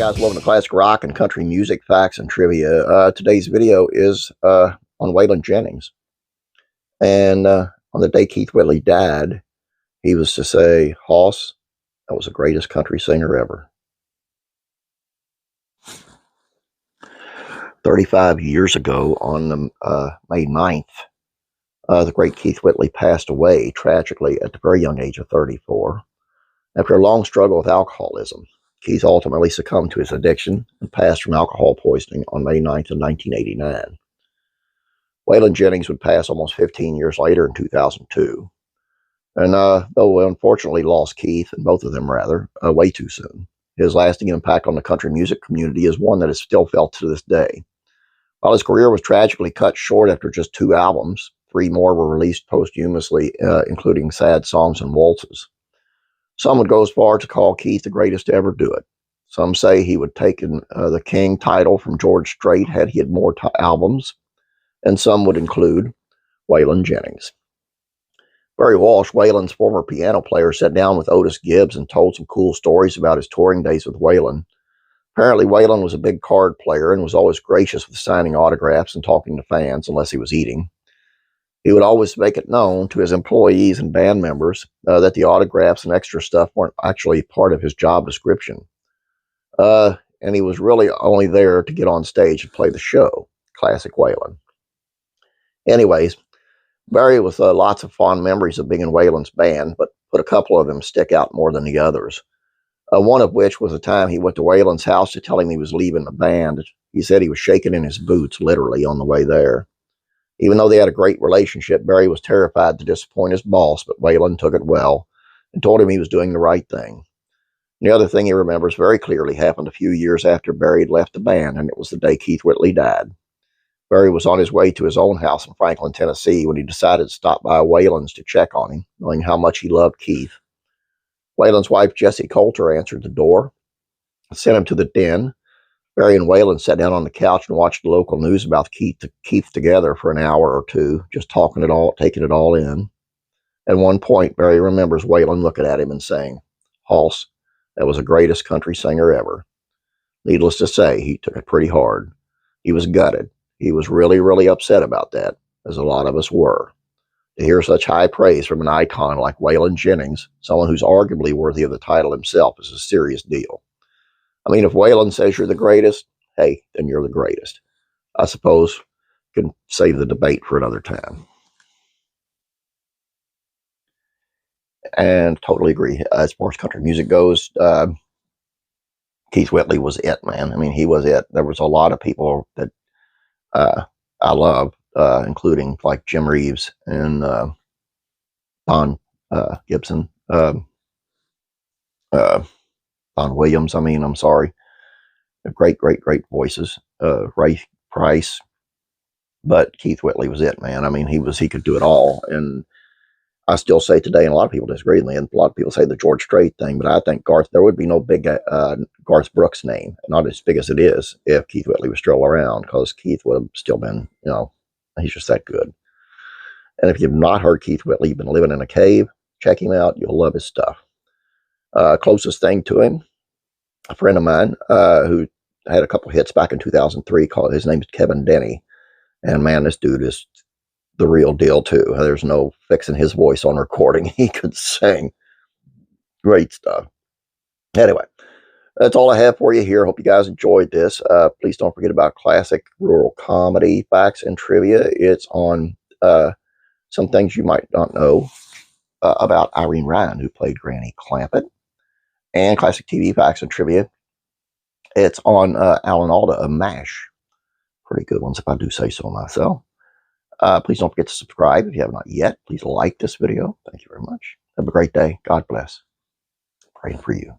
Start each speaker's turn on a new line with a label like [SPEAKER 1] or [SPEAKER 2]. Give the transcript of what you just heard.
[SPEAKER 1] guys, welcome to Classic Rock and Country Music Facts and Trivia. Today's video is on Waylon Jennings. And on the day Keith Whitley died, he was to say, "Hoss, that was the greatest country singer ever." 35 years ago, on May 9th, the great Keith Whitley passed away tragically at the very young age of 34 after a long struggle with alcoholism. Keith ultimately succumbed to his addiction and passed from alcohol poisoning on May 9th of 1989. Waylon Jennings would pass almost 15 years later in 2002. And though we unfortunately lost Keith, and both of them rather, way too soon, his lasting impact on the country music community is one that is still felt to this day. While his career was tragically cut short after just 2 albums, 3 more were released posthumously, including Sad Songs and Waltzes. Some would go as far to call Keith the greatest to ever do it. Some say he would take the King title from George Strait had he had more albums, and some would include Waylon Jennings. Barry Walsh, Waylon's former piano player, sat down with Otis Gibbs and told some cool stories about his touring days with Waylon. Apparently, Waylon was a big card player and was always gracious with signing autographs and talking to fans unless he was eating. He would always make it known to his employees and band members that the autographs and extra stuff weren't actually part of his job description. And he was really only there to get on stage and play the show. Classic Waylon. Anyways, Barry with lots of fond memories of being in Waylon's band, but a couple of them stick out more than the others. One of which was the time he went to Waylon's house to tell him he was leaving the band. He said he was shaking in his boots, literally, on the way there. Even though they had a great relationship, Barry was terrified to disappoint his boss, but Waylon took it well and told him he was doing the right thing. And the other thing he remembers very clearly happened a few years after Barry had left the band, and it was the day Keith Whitley died. Barry was on his way to his own house in Franklin, Tennessee, when he decided to stop by Waylon's to check on him, knowing how much he loved Keith. Waylon's wife, Jessie Coulter, answered the door, sent him to the den. Barry and Waylon sat down on the couch and watched the local news about Keith together for an hour or two, just taking it all in. At one point, Barry remembers Waylon looking at him and saying, "Hoss, that was the greatest country singer ever." Needless to say, he took it pretty hard. He was gutted. He was really, really upset about that, as a lot of us were. To hear such high praise from an icon like Waylon Jennings, someone who's arguably worthy of the title himself, is a serious deal. I mean, if Waylon says you're the greatest, hey, then you're the greatest. I suppose you can save the debate for another time. And totally agree. As far as country music goes, Keith Whitley was it, man. I mean, he was it. There was a lot of people that I love, including like Jim Reeves and Don Gibson, Don Williams. I'm sorry. Great voices. Ray Price. But Keith Whitley was it, man. I mean, he could do it all. And I still say today, and a lot of people disagree with me, and a lot of people say the George Strait thing, but I think there would be no big Garth Brooks name, not as big as it is, if Keith Whitley was still around, because Keith would have still been, he's just that good. And if you've not heard Keith Whitley, you've been living in a cave, check him out. You'll love his stuff. Closest thing to him, a friend of mine who had a couple hits back in 2003, his name is Kevin Denny. And man, this dude is the real deal too. There's no fixing his voice on recording. He could sing. Great stuff. Anyway, that's all I have for you here. Hope you guys enjoyed this. Please don't forget about classic rural comedy, facts, and trivia. It's on some things you might not know about Irene Ryan, who played Granny Clampett, and classic TV facts and trivia. It's on Alan Alda of MASH. Pretty good ones, if I do say so myself. Please don't forget to subscribe if you have not yet. Please like this video. Thank you very much. Have a great day. God bless. Praying for you.